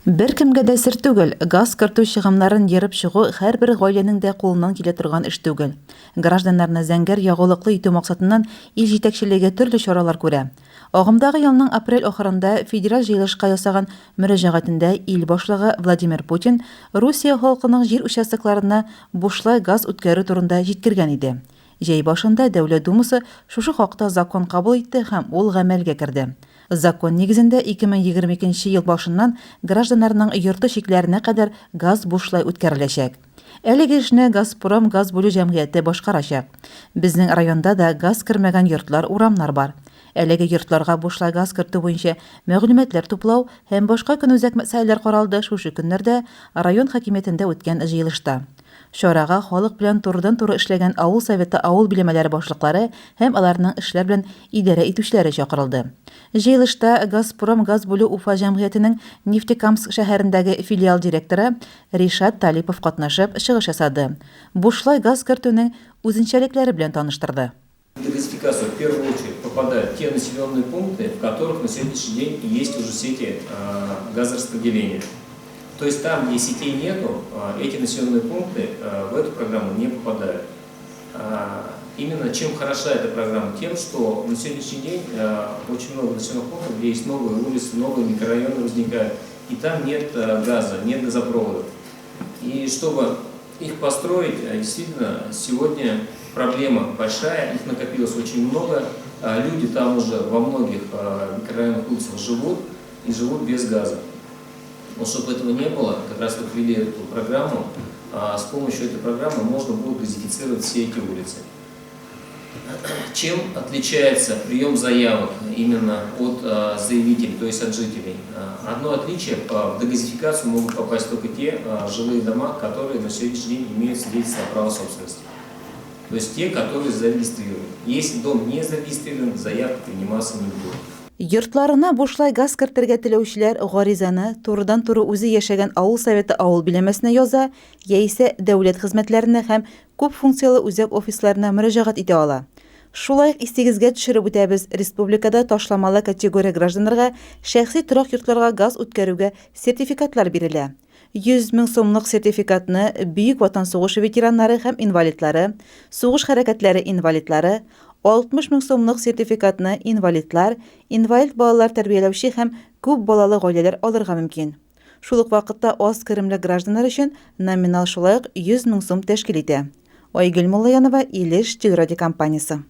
Бер кемгә дә сер түгел, газ кертү чыгымнарын йырып чыгу һәрбер гаиләнең дә кулыннан килә торган эш түгел. Гражданнарны зәңгәр ягулыклы итү максатыннан ил җитәкчелеге төрле чаралар күрә. Агымдагы елның апрель ахырында федераль җыелышка ясаган мөрәҗәгатендә ил башлыгы Владимир Путин Русия халкының җир участокларына бушлай газ үткәрү турында җиткергән иде. Җәй башында Дәүләт Думасы шушы хакта закон кабул итте һәм ул гамәлгә керде. Закон нигезендә 2022 ел башыннан гражданнарның йорты чикләренә кадәр газ бушлай үткәреләчәк. Әлеге эшне Газпром газ бүлү җәмгыяте башкарачак. Безнең районда да газ кермәгән йортлар, урамнар бар. Әлеге йортларга бушлай газ кертү буенча мәгълүматлар туплау һәм башка көнүзәк мәсьәләләр каралды шушы көннәрдә район хакимиятендә үткән җыелышта. Шарага халык белән турыдан-туры эшләгән авыл советы авыл биләмәләре башлыклары һәм аларның эшләр белән идарә итүчеләре чакырылды. Җыелышта Газпром газ бүлү Уфа җәмгыятенең Нефтекамск шәһәрендәге филиал директоры Ришат Талипов катнашып чыгыш ясады. Бушлай газ кертүнең үзенчәлекләре белән таныштырды. В газификацию в первую очередь попадают те населенные пункты, в которых на сегодняшний день есть уже сети газораспределения. То есть там, где сетей нету, эти населенные пункты в эту программу не попадают. Именно чем хороша эта программа? Тем, что на сегодняшний день очень много населенных пунктов, где есть новые улицы, новые микрорайоны возникают, и там нет газа, нет газопроводов. И чтобы их построить, действительно, сегодня проблема большая, их накопилось очень много, люди там уже во многих микрорайонных улицах живут и живут без газа. Но чтобы этого не было, как раз вот ввели эту программу, с помощью этой программы можно будет газифицировать все эти улицы. Чем отличается прием заявок именно от заявителей, то есть от жителей? Одно отличие, в дегазификацию могут попасть только те жилые дома, которые на сегодняшний день имеют свидетельство о праве собственности. То есть те, которые зарегистрированы. Если дом не зарегистрирован, заявка приниматься не будет. Йортларына бушлай газ кертергә теләүчеләр гаризаны турыдан-туры үзе яшәгән авыл советы авыл биләмәсенә яза, яисә дәүләт хезмәтләренә һәм күп функциялы үзәк офисларына мөрәҗәгать итә ала. Шулай ук истигезгә төшереп үтәбез, республикада ташламалы категория гражданнарга шәхси торак йортларга газ үткәрүгә сертификатлар бирелә. 100 мең сумлык сертификатны Бөек Ватан сугышы ветераннары һәм инвалидлары, сугыш хәрәкәтләре инвалидлары, 60 мең сумлык сертификатны инвалидлар, инвалид балалар тәрбияләүче һәм күп балалы гаиләләр алырга мөмкин. Шул ук вакытта аз керемле гражданнар өчен номинал шулай ук 100 мең сум тәшкил итә. Айгөл Муллаянова, Илеш телерадиокомпаниясе.